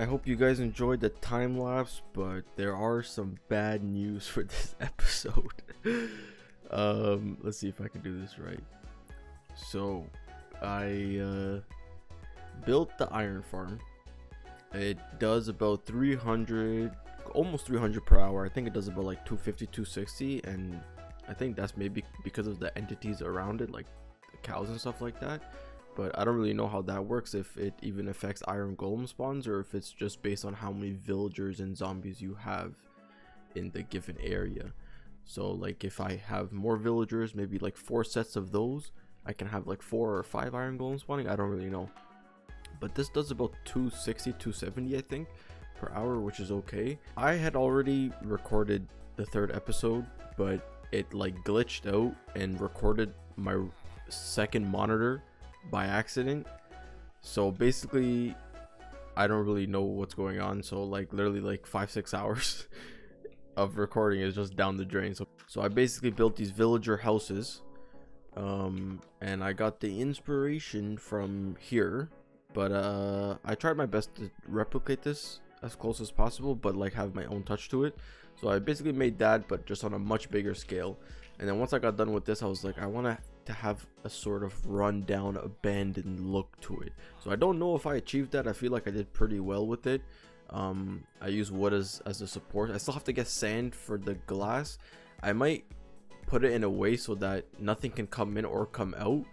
I hope you guys enjoyed the time lapse, but there are some bad news for this episode. Let's see if I can do this right. So I built the iron farm. It does about 300, almost 300 per hour. I think it does about like 250, 260, and I think that's maybe because of the entities around it, like the cows and stuff like that. But I don't really know how that works, if it even affects iron golem spawns, or if it's just based on how many villagers and zombies you have in the given area. So like if I have more villagers, maybe like 4 sets of those, I can have like 4 or 5 iron golems spawning. I don't really know, but this does about 260, 270 I think per hour, which is okay. I had already recorded the 3rd episode, but it like glitched out and recorded my 2nd monitor by accident. So basically I don't really know what's going on. So like literally like 5-6 hours of recording is just down the drain. So I basically built these villager houses, and I got the inspiration from here, but I tried my best to replicate this as close as possible, but like have my own touch to it. So I basically made that, but just on a much bigger scale. And then once I got done with this, I was like, I want to have a sort of rundown, abandoned look to it. So I don't know if I achieved that. I feel like I did pretty well with it. I use wood as a support. I still have to get sand for the glass. I might put it in a way so that nothing can come in or come out,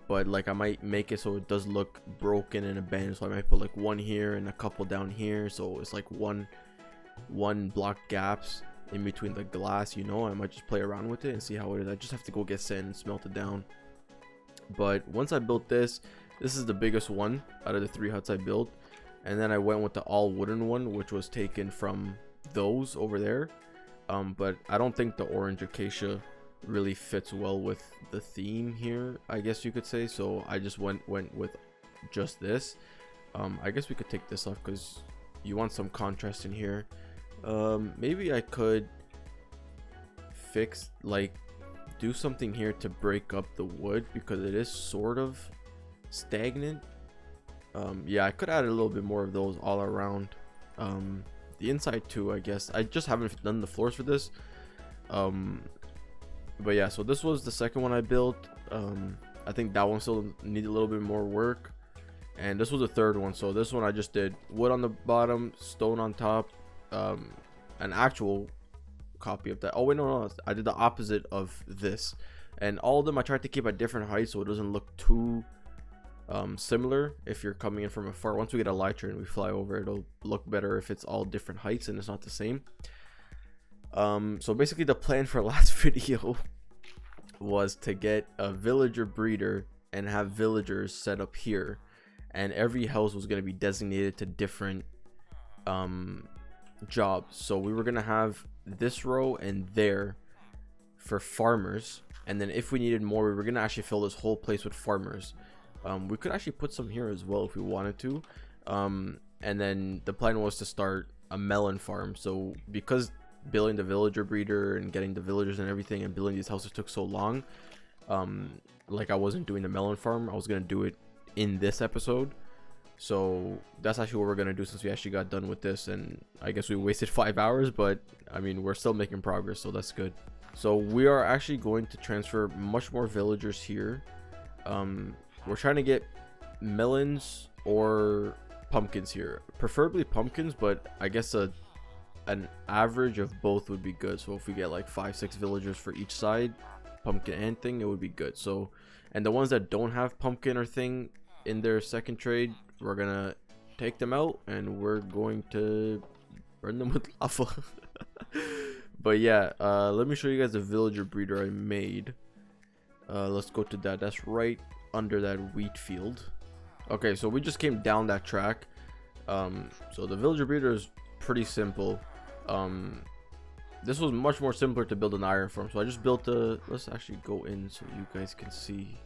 but like I might make it so it does look broken and abandoned. So I might put like 1 here and a couple down here, so it's like one block gaps in between the glass, you know. I might just play around with it and see how it is. I just have to go get sand and smelt it down. But once I built this is the biggest one out of the 3 huts I built. And then I went with the all wooden one, which was taken from those over there. But I don't think the orange acacia really fits well with the theme here, I guess you could say. So I just went with just this. I guess we could take this off because you want some contrast in here. Maybe I could fix, like, do something here to break up the wood because it is sort of stagnant. Yeah, I could add a little bit more of those all around the inside too, I guess. I just haven't done the floors for this. But yeah, so this was the 2nd one I built. I think that one still needed a little bit more work, and this was the 3rd one. So this one I just did wood on the bottom, stone on top, an actual copy of that. Oh wait, no, I did the opposite of this, and all of them I tried to keep at different heights so it doesn't look too similar if you're coming in from afar. Once we get a elytra and we fly over, it'll look better if it's all different heights and it's not the same. So basically the plan for last video was to get a villager breeder and have villagers set up here, and every house was going to be designated to different jobs. So we were going to have this row and there for farmers, and then if we needed more, we were going to actually fill this whole place with farmers. We could actually put some here as well if we wanted to. And then the plan was to start a melon farm. So because building the villager breeder and getting the villagers and everything and building these houses took so long, like I wasn't doing the melon farm. I was gonna do it in this episode. So that's actually what we're gonna do since we actually got done with this. And I guess we wasted 5 hours, but I mean, we're still making progress, so that's good. So we are actually going to transfer much more villagers here. We're trying to get melons or pumpkins here, preferably pumpkins, but I guess an average of both would be good. So if we get like 5-6 villagers for each side, pumpkin and thing, it would be good. So, and the ones that don't have pumpkin or thing in their 2nd trade, we're gonna take them out and we're going to burn them with lava. But yeah, let me show you guys the villager breeder I made. Let's go to that. That's right under that wheat field. Okay, so we just came down that track. So the villager breeder is pretty simple. This was much more simpler to build an iron farm, so I just built a, let's actually go in so you guys can see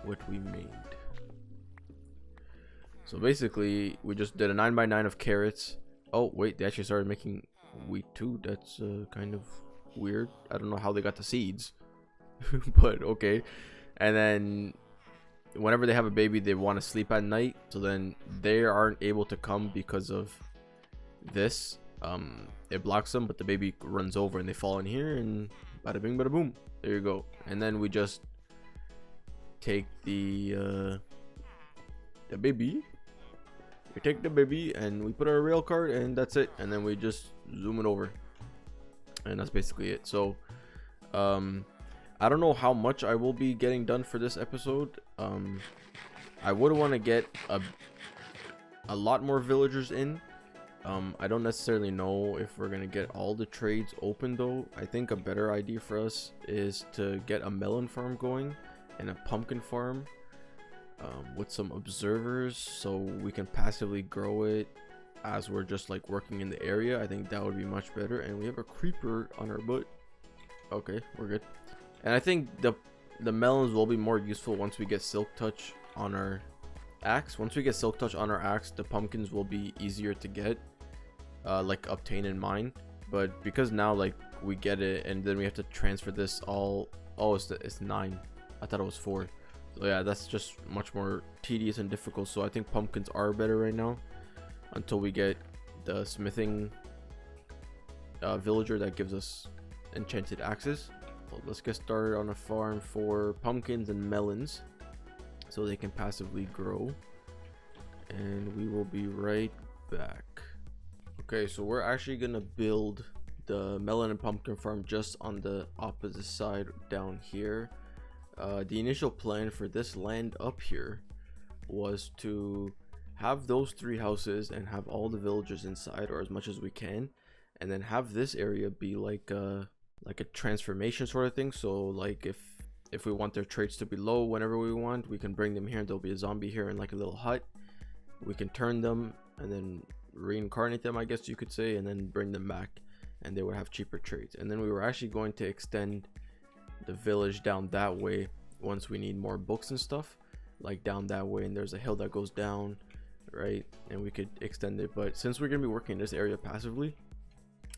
what we made. So basically we just did a 9x9 of carrots. Oh wait, they actually started making wheat too. That's kind of weird. I don't know how they got the seeds. But okay. And then whenever they have a baby, they want to sleep at night, so then they aren't able to come because of this. It blocks them, but the baby runs over and they fall in here, and bada bing bada boom, there you go. And then we just take the baby, we take the baby and we put our rail card, and that's it. And then we just zoom it over, and that's basically it. So I don't know how much I will be getting done for this episode. I would want to get a lot more villagers in. I don't necessarily know if we're gonna get all the trades open though. I think a better idea for us is to get a melon farm going and a pumpkin farm with some observers, so we can passively grow it as we're just like working in the area. I think that would be much better. And we have a creeper on our butt. Okay, we're good. And I think the melons will be more useful once we get silk touch on our axe. Once we get silk touch on our axe, the pumpkins will be easier to get, like obtain and mine. But because now like we get it and then we have to transfer this all, oh, it's 9. I thought it was 4. So yeah, that's just much more tedious and difficult. So I think pumpkins are better right now until we get the smithing villager that gives us enchanted axes. So let's get started on a farm for pumpkins and melons so they can passively grow, and we will be right back. Okay, so we're actually gonna build the melon and pumpkin farm just on the opposite side down here. The initial plan for this land up here was to have those 3 houses and have all the villagers inside, or as much as we can, and then have this area be like a transformation sort of thing. So like if we want their traits to be low whenever we want, we can bring them here and there'll be a zombie here in like a little hut. We can turn them and then reincarnate them, I guess you could say, and then bring them back, and they would have cheaper traits. And then we were actually going to extend the village down that way once we need more books and stuff, like down that way, and there's a hill that goes down, right, and we could extend it. But since we're gonna be working in this area passively,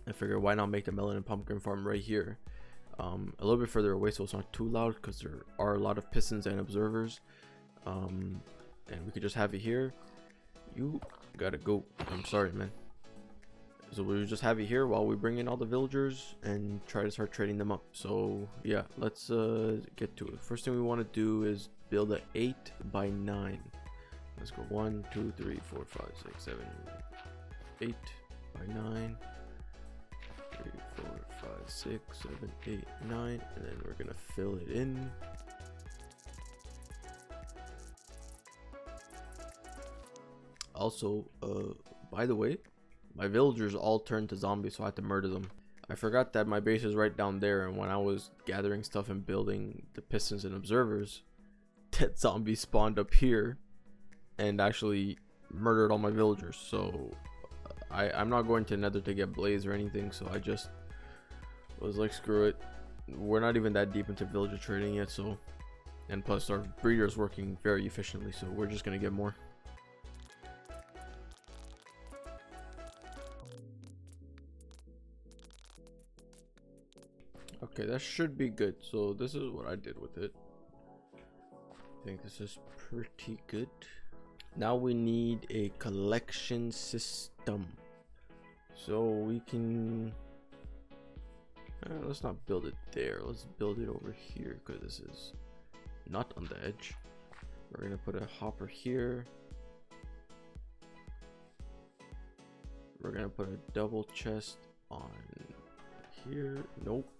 I figure why not make the melon and pumpkin farm right here, a little bit further away, so it's not too loud, because there are a lot of pistons and observers, and we could just have it here. You gotta go, I'm sorry, man. So we'll just have it here while we bring in all the villagers and try to start trading them up. So yeah, let's get to it. First thing we want to do is build a 8x9. Let's go 1 2 3 4 5 6 7 8 by 9. 3 4 5 6 7 8 9, and then we're gonna fill it in. Also, by the way, my villagers all turned to zombies, so I had to murder them. I forgot that my base is right down there, and when I was gathering stuff and building the pistons and observers, that zombie spawned up here and actually murdered all my villagers. So I'm not going to Nether to get blaze or anything, so I just was like, screw it. We're not even that deep into villager trading yet, so, and plus our breeder is working very efficiently, so we're just gonna get more. Okay, that should be good. So this is what I did with it. I think this is pretty good. Now we need a collection system, so we can let's not build it there, let's build it over here, because this is not on the edge. We're gonna put a hopper here. We're gonna put a double chest on here. Nope.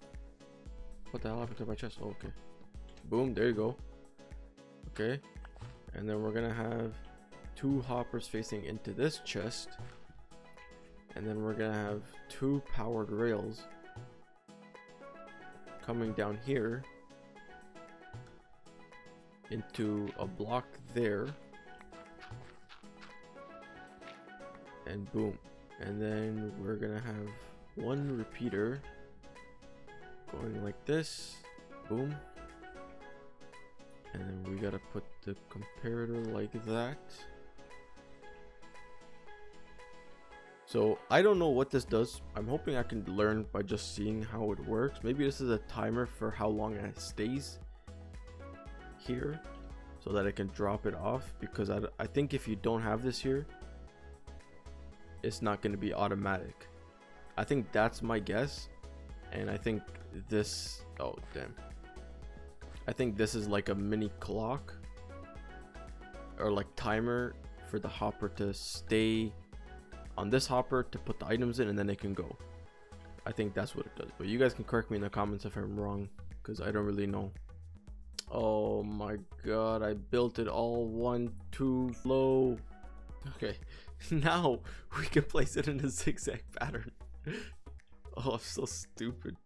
What the hell happened to my chest? Oh, okay. Boom, there you go. Okay. And then we're gonna have 2 hoppers facing into this chest. And then we're gonna have 2 powered rails coming down here into a block there. And boom. And then we're gonna have 1 repeater going like this. Boom. And then we gotta put the comparator like that. So I don't know what this does. I'm hoping I can learn by just seeing how it works. Maybe this is a timer for how long it stays here. so that I can drop it off, because I think if you don't have this here, it's not going to be automatic. I think that's my guess. And I think this, oh damn, I think this is like a mini clock or like timer for the hopper to stay on this hopper to put the items in, and then it can go. I think that's what it does, but you guys can correct me in the comments if I'm wrong, because I don't really know. Oh my god, I built it all one too low. Okay, now we can place it in a zigzag pattern. Oh, I'm so stupid.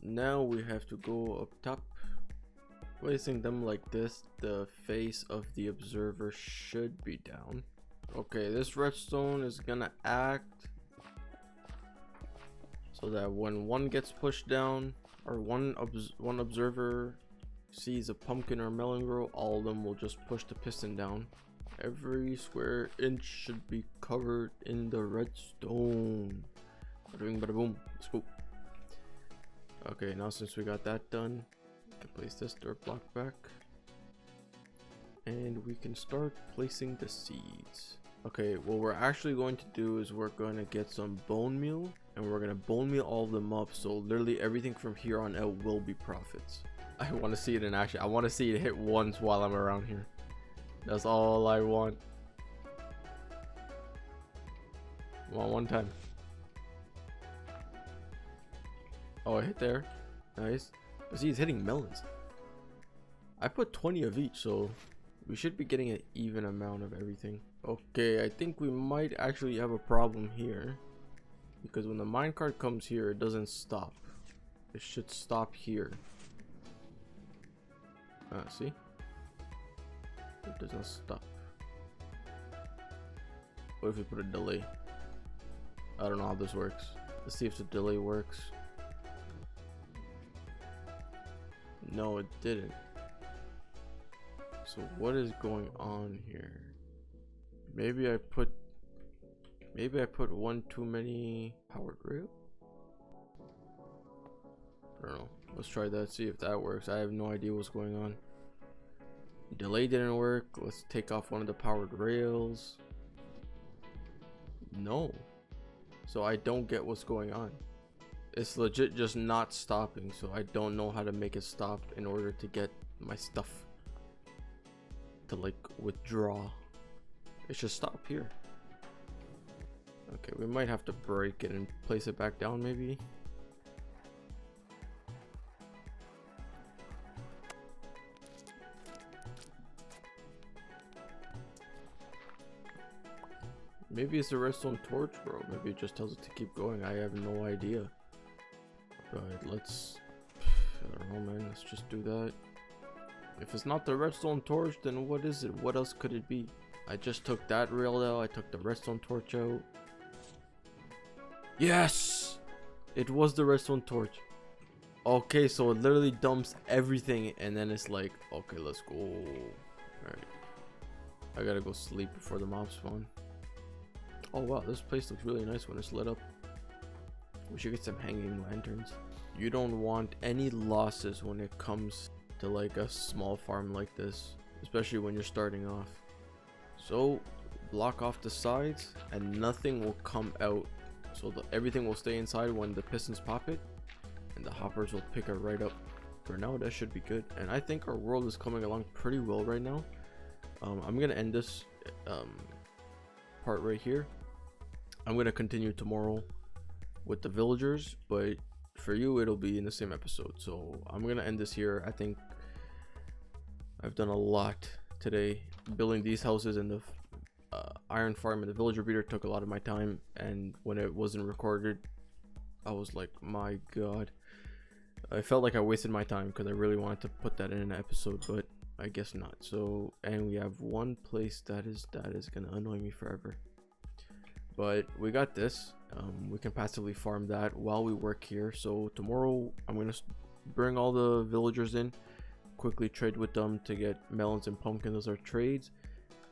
Now we have to go up top. Placing them like this, the face of the observer should be down. Okay, this redstone is gonna act so that when one gets pushed down, or one observer sees a pumpkin or melon grow, all of them will just push the piston down. Every square inch should be covered in the redstone. Bada bing, bada boom. Let's go. Okay, now since we got that done, we can place this dirt block back, and we can start placing the seeds. Okay, what we're actually going to do is we're going to get some bone meal, and we're going to bone meal all of them up, so literally everything from here on out will be profits. I want to see it in action. I want to see it hit once while I'm around here. That's all I want. Come on, one time. Oh, I hit there. Nice. But see, he's hitting melons. I put 20 of each, so we should be getting an even amount of everything. Okay, I think we might actually have a problem here, because when the minecart comes here, it doesn't stop. It should stop here. See? It doesn't stop. What if we put a delay? I don't know how this works. Let's see if the delay works. No, it didn't. So what is going on here? Maybe I put one too many powered rail. I don't know. Let's try that, see if that works. I have no idea what's going on. Delay didn't work. Let's take off one of the powered rails. No. So I don't get what's going on. It's legit just not stopping, so I don't know how to make it stop in order to get my stuff to like withdraw. It should stop here. Okay, we might have to break it and place it back down maybe. Maybe it's a redstone torch, bro. Maybe it just tells it to keep going. I have no idea. But let's, I don't know, man. Let's just do that. If it's not the redstone torch, then what is it? What else could it be? I just took that rail out. I took the redstone torch out. Yes! It was the redstone torch. Okay, so it literally dumps everything, and then it's like, okay, let's go. Alright. I gotta go sleep before the mob spawn. Oh wow, this place looks really nice when it's lit up. We should get some hanging lanterns. You don't want any losses when it comes to like a small farm like this, especially when you're starting off. So block off the sides and nothing will come out, so everything will stay inside when the pistons pop it, and the hoppers will pick it right up. For now, that should be good, and I think our world is coming along pretty well right now. I'm gonna end this part right here. I'm gonna continue tomorrow with the villagers, but for you it'll be in the same episode. So I'm gonna end this here. I think I've done a lot today. Building these houses and the iron farm and the villager breeder took a lot of my time, and when it wasn't recorded I was like, my god, I felt like I wasted my time because I really wanted to put that in an episode, but I guess not. So, and we have one place that is gonna annoy me forever, but we got this. We can passively farm that while we work here. So tomorrow I'm gonna bring all the villagers in, quickly trade with them to get melons and pumpkins. Those are trades,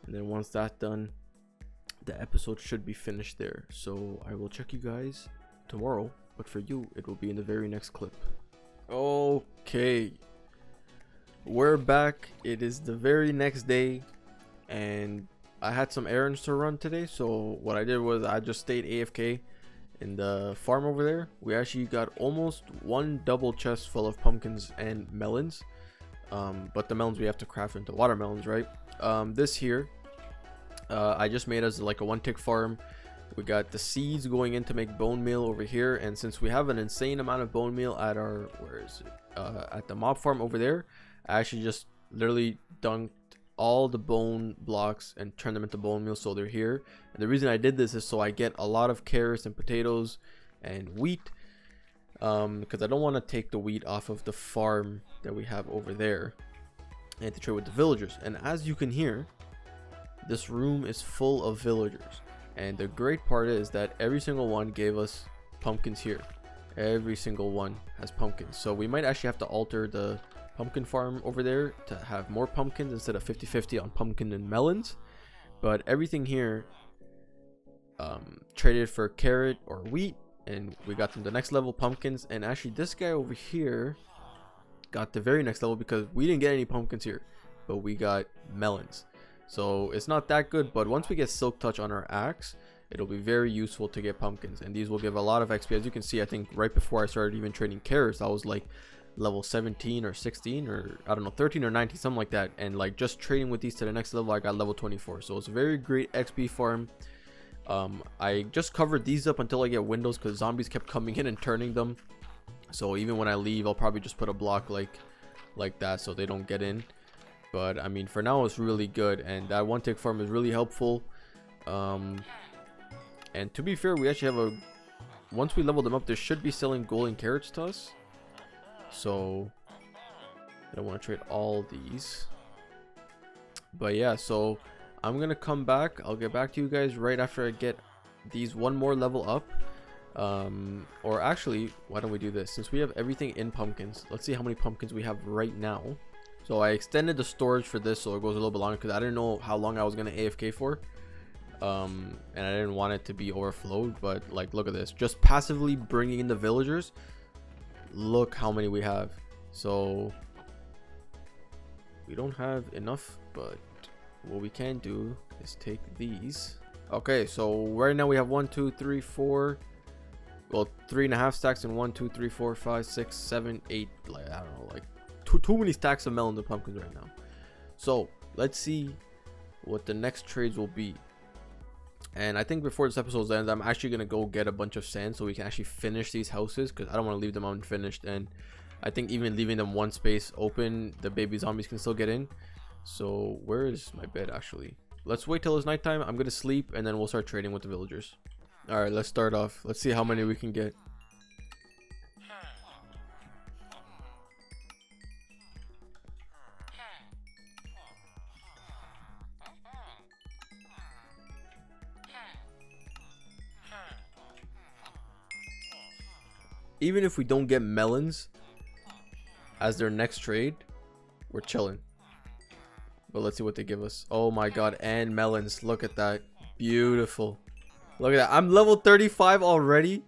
and then once that's done, the episode should be finished there. So I will check you guys tomorrow but for you it will be in the very next clip. Okay, we're back. It is the very next day, and I had some errands to run today, so what I did was I just stayed AFK in the farm over there. We actually got almost one double chest full of pumpkins and melons, but the melons we have to craft into watermelons, right? This here I just made us like a one tick farm. We got the seeds going in to make bone meal over here, and since we have an insane amount of bone meal at our at the mob farm over there, I actually just literally dunked all the bone blocks and turned them into bone meal, so they're here. And the reason I did this is so I get a lot of carrots and potatoes and wheat, because I don't want to take the wheat off of the farm that we have over there and to trade with the villagers. And as you can hear, this room is full of villagers, and the great part is that every single one gave us pumpkins here. Every single one has pumpkins, so we might actually have to alter the pumpkin farm over there to have more pumpkins instead of 50-50 on pumpkin and melons. But everything here traded for carrot or wheat, and we got them the next level pumpkins. And actually this guy over here got the very next level because we didn't get any pumpkins here, but we got melons. So it's not that good, but once we get silk touch on our axe, it'll be very useful to get pumpkins, and these will give a lot of XP. As you can see, I think right before I started even trading carrots, I was like level 17 or 16 or I don't know, 13 or 19, something like that, and like just trading with these to the next level I got level 24. So it's a very great XP farm. I just covered these up until I get windows because zombies kept coming in and turning them, so even when I leave I'll probably just put a block like that so they don't get in. But I mean, for now it's really good, and that one tick farm is really helpful. And to be fair, we actually have once we level them up, they should be selling golden carrots to us. So I don't want to trade all these, but yeah, so I'm gonna come back. I'll get back to you guys right after I get these one more level up. Or actually, why don't we do this? Since we have everything in pumpkins, let's see how many pumpkins we have right now. So I extended the storage for this so it goes a little bit longer because I didn't know how long I was gonna AFK for. And I didn't want it to be overflowed, but like, look at this, just passively bringing in the villagers. Look how many we have. So we don't have enough, but what we can do is take these. Okay, so right now we have 1 2 3 4, well, 3.5 stacks, and 1 2 3 4 5 6 7 8, like I don't know, like too many stacks of melon and pumpkins right now. So let's see what the next trades will be. And I think before this episode ends, I'm actually gonna go get a bunch of sand so we can actually finish these houses, because I don't want to leave them unfinished. And I think even leaving them one space open, the baby zombies can still get in. So where is my bed actually? Let's wait till it's nighttime. I'm gonna sleep and then we'll start trading with the villagers. All right, let's start off. Let's see how many we can get. Even if we don't get melons as their next trade, we're chilling. But let's see what they give us. Oh my god, and melons. Look at that. Beautiful. Look at that. I'm level 35 already.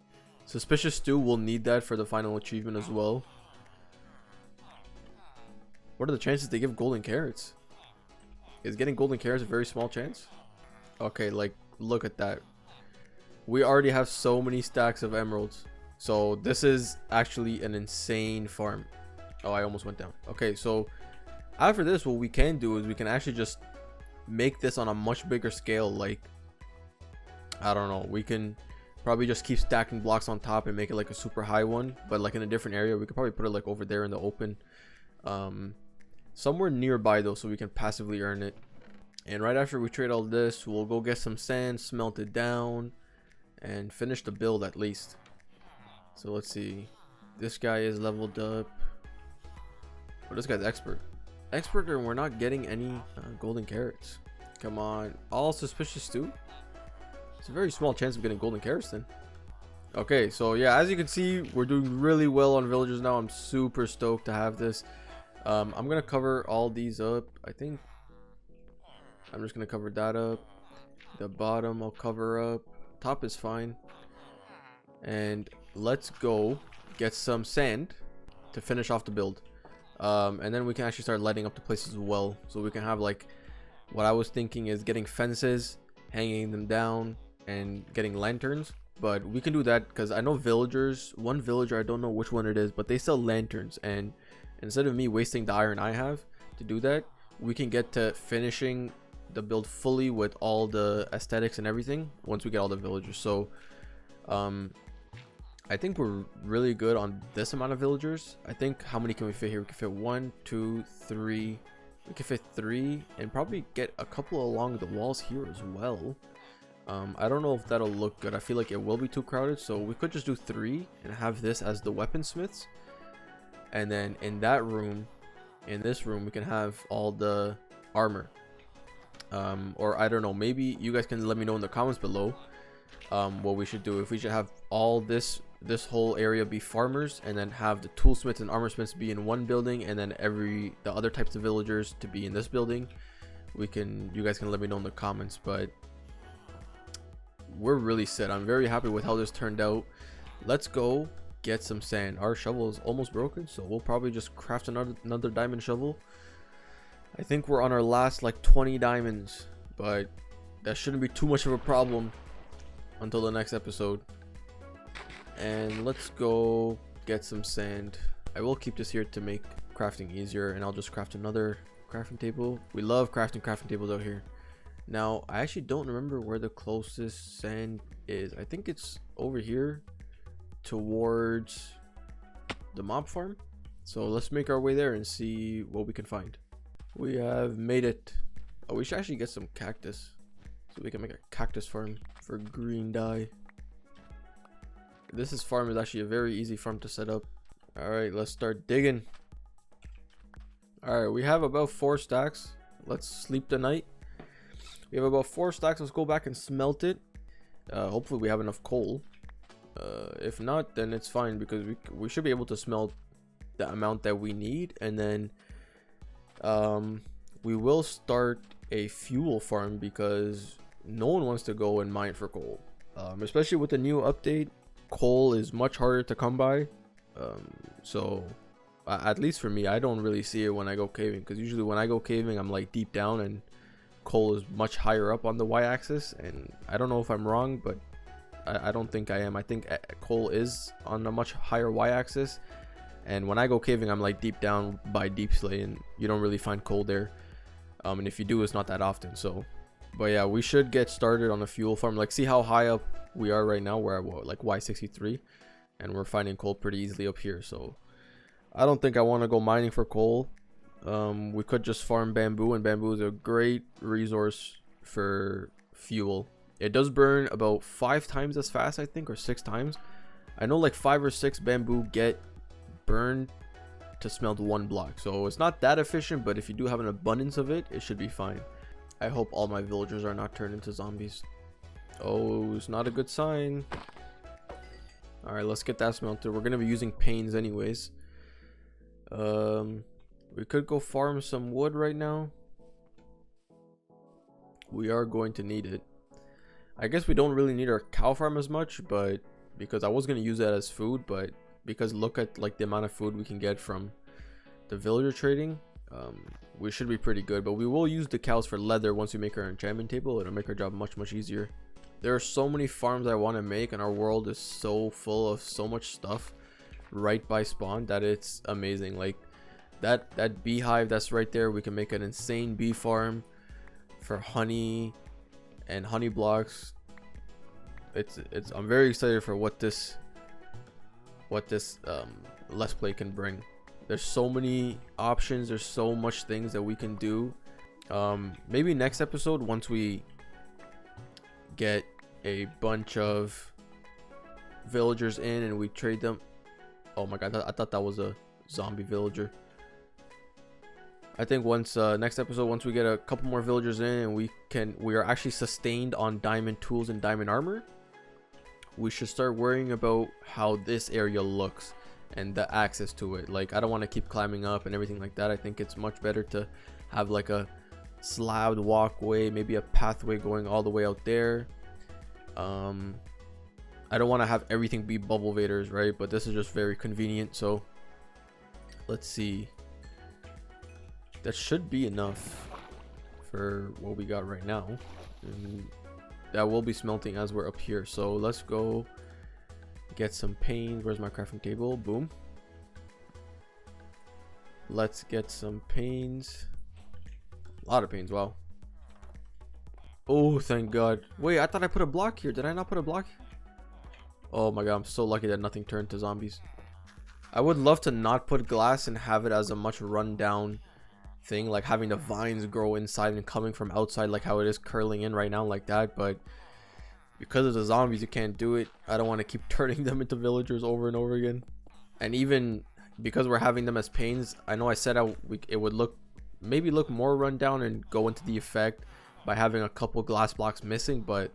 Suspicious stew will need that for the final achievement as well. What are the chances they give golden carrots? Is getting golden carrots a very small chance? Okay, like, look at that. We already have so many stacks of emeralds. So this is actually an insane farm. Oh, I almost went down. Okay, so after this, what we can do is we can actually just make this on a much bigger scale. Like, I don't know, we can probably just keep stacking blocks on top and make it like a super high one, but like in a different area. We could probably put it like over there in the open, somewhere nearby though, so we can passively earn it. And right after we trade all this, we'll go get some sand, smelt it down, and finish the build at least. So let's see, this guy is leveled up. Oh, this guy's expert, and we're not getting any golden carrots. Come on, all suspicious stew. It's a very small chance of getting golden carrots then. Okay, so yeah, as you can see, we're doing really well on villagers now. I'm super stoked to have this. I'm gonna cover all these up. I think I'm just gonna cover that up. The bottom I'll cover up. Top is fine. And let's go get some sand to finish off the build. And then we can actually start lighting up the place as well. So we can have like, what I was thinking is getting fences, hanging them down, and getting lanterns. But we can do that because I know villagers, one villager, I don't know which one it is, but they sell lanterns. And instead of me wasting the iron I have to do that, we can get to finishing the build fully with all the aesthetics and everything once we get all the villagers. So I think we're really good on this amount of villagers. I think, how many can we fit here? We can fit 1, 2, 3. We can fit 3 and probably get a couple along the walls here as well. I don't know if that'll look good. I feel like it will be too crowded, so we could just do 3 and have this as the weaponsmiths. And then in that room, in this room, we can have all the armor. Or I don't know, maybe you guys can let me know in the comments below what we should do. If we should have all this whole area be farmers, and then have the toolsmiths and armorsmiths be in one building, and then the other types of villagers to be in this building. You guys can let me know in the comments. But we're really set. I'm very happy with how this turned out. Let's go get some sand. Our shovel is almost broken, so we'll probably just craft another diamond shovel. I think we're on our last like 20 diamonds, but that shouldn't be too much of a problem until the next episode. And let's go get some sand. I will keep this here to make crafting easier, and I'll just craft another crafting table. We love crafting tables out here. Now, I actually don't remember where the closest sand is. I think it's over here towards the mob farm. So let's make our way there and see what we can find. We have made it. Oh, we should actually get some cactus so we can make a cactus farm for green dye. This farm is actually a very easy farm to set up. All right, let's start digging. All right, we have about 4 stacks. Let's sleep the night. We have about 4 stacks. Let's go back and smelt it. Hopefully we have enough coal. If not, then it's fine, because we should be able to smelt the amount that we need. And then we will start a fuel farm, because no one wants to go and mine for coal. Especially with the new update, coal is much harder to come by. So at least for me, I don't really see it when I go caving, because usually when I go caving, I'm like deep down and coal is much higher up on the y-axis. And I don't know if I'm wrong, but I don't think I am. I think coal is on a much higher y-axis, and when I go caving, I'm like deep down by deep slay, and you don't really find coal there. And if you do, it's not that often. So but yeah, we should get started on a fuel farm. Like, see how high up we are right now. We're at what, like Y63, and we're finding coal pretty easily up here. So I don't think I want to go mining for coal. We could just farm bamboo, and bamboo is a great resource for fuel. It does burn about 5 times as fast, I think, or 6 times. I know like 5 or 6 bamboo get burned to smelt 1 block. So it's not that efficient, but if you do have an abundance of it, it should be fine. I hope all my villagers are not turned into zombies. Oh, it's not a good sign. Alright, let's get that smelted. We're going to be using panes anyways. We could go farm some wood right now. We are going to need it. I guess we don't really need our cow farm as much, but because I was going to use that as food, but because look at like the amount of food we can get from the villager trading, we should be pretty good. But we will use the cows for leather once we make our enchantment table. It'll make our job much easier. There are so many farms I want to make, and our world is so full of so much stuff right by spawn that it's amazing. Like that beehive that's right there, we can make an insane bee farm for honey and honey blocks. I'm very excited for what this let's play can bring. There's so many options, there's so much things that we can do. Maybe next episode, once we get a bunch of villagers in and we trade them. Oh my god, I thought that was a zombie villager. I think once next episode, once we get a couple more villagers in and we are actually sustained on diamond tools and diamond armor, we should start worrying about how this area looks and the access to it. Like, I don't want to keep climbing up and everything like that. I think it's much better to have like a slabbed walkway, maybe a pathway going all the way out there. I don't want to have everything be bubble vaders, right? But this is just very convenient. So let's see. That should be enough for what we got right now. And that will be smelting as we're up here. So let's go get some panes. Where's my crafting table? Boom. Let's get some panes. A lot of panes. Wow. Oh, thank God. Wait, I thought I put a block here. Did I not put a block? Oh my God, I'm so lucky that nothing turned to zombies. I would love to not put glass and have it as a much rundown thing, like having the vines grow inside and coming from outside, like how it is curling in right now, like that. But because of the zombies, you can't do it. I don't want to keep turning them into villagers over and over again. And even because we're having them as panes, I know I said it would look more rundown and go into the effect by having a couple glass blocks missing, but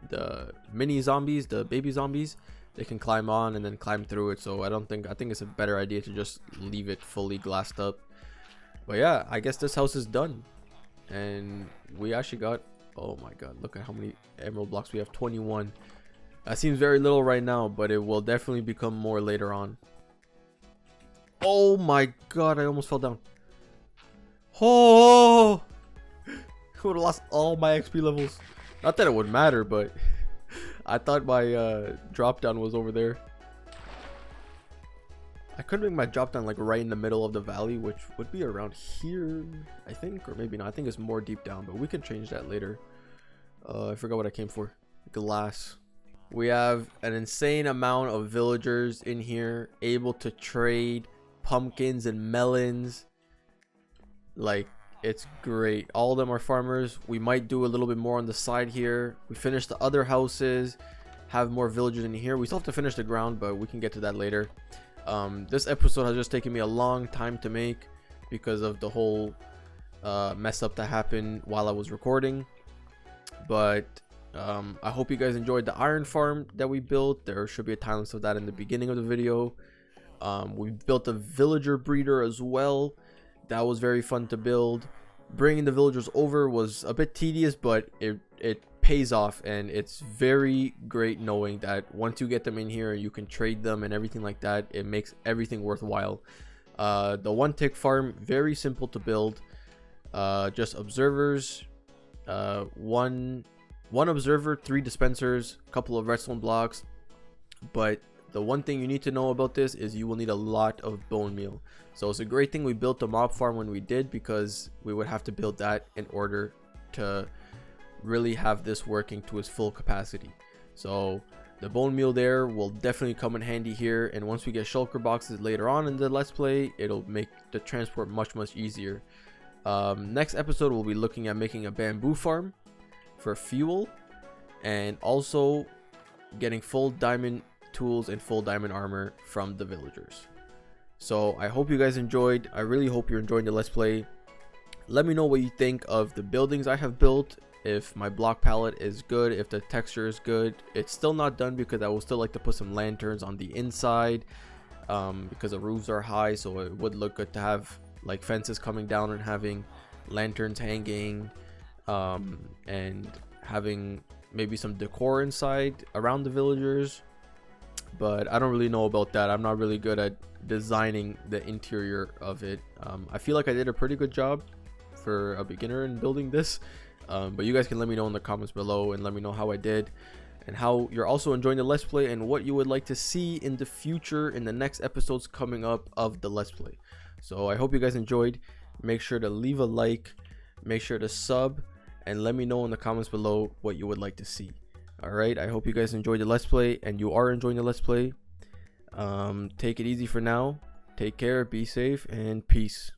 the mini zombies, the baby zombies, they can climb on and then climb through it. So I think it's a better idea to just leave it fully glassed up. But yeah, I guess this house is done, and we actually got, oh my God, look at how many emerald blocks we have. 21. That seems very little right now, but it will definitely become more later on. Oh my God, I almost fell down. Oh, I would have lost all my XP levels. Not that it would matter, but I thought my drop down was over there. I could make my drop down like right in the middle of the valley, which would be around here, I think, or maybe not. I think it's more deep down, but we can change that later. I forgot what I came for. Glass. We have an insane amount of villagers in here able to trade pumpkins and melons. Like, it's great. All of them are farmers. We might do a little bit more on the side here. We finished the other houses, have more villagers in here. We still have to finish the ground, but we can get to that later. This episode has just taken me a long time to make because of the whole mess up that happened while I was recording. But I hope you guys enjoyed the iron farm that we built. There should be a time lapse of that in the beginning of the video. We built a villager breeder as well. That was very fun to build. Bringing the villagers over was a bit tedious, but it pays off, and it's very great knowing that once you get them in here, you can trade them and everything like that. It makes everything worthwhile. The one tick farm, very simple to build. Just observers, one observer, 3 dispensers, a couple of redstone blocks. But the one thing you need to know about this is you will need a lot of bone meal. So it's a great thing we built the mob farm when we did, because we would have to build that in order to really have this working to its full capacity. So the bone meal there will definitely come in handy here, and once we get shulker boxes later on in the let's play, it'll make the transport much easier. Next episode we'll be looking at making a bamboo farm for fuel, and also getting full diamond tools and full diamond armor from the villagers. So I hope you guys enjoyed. I really hope you're enjoying the let's play. Let me know what you think of the buildings I have built, if my block palette is good, if the texture is good. It's still not done because I would still like to put some lanterns on the inside, because the roofs are high, so it would look good to have like fences coming down and having lanterns hanging, and having maybe some decor inside around the villagers. But I don't really know about that. I'm not really good at designing the interior of it. I feel like I did a pretty good job for a beginner in building this, but you guys can let me know in the comments below and let me know how I did, and how you're also enjoying the let's play, and what you would like to see in the future in the next episodes coming up of the let's play. So I hope you guys enjoyed. Make sure to leave a like, make sure to sub, and let me know in the comments below what you would like to see. Alright, I hope you guys enjoyed the let's play, and you are enjoying the let's play. Take it easy for now. Take care, be safe, and peace.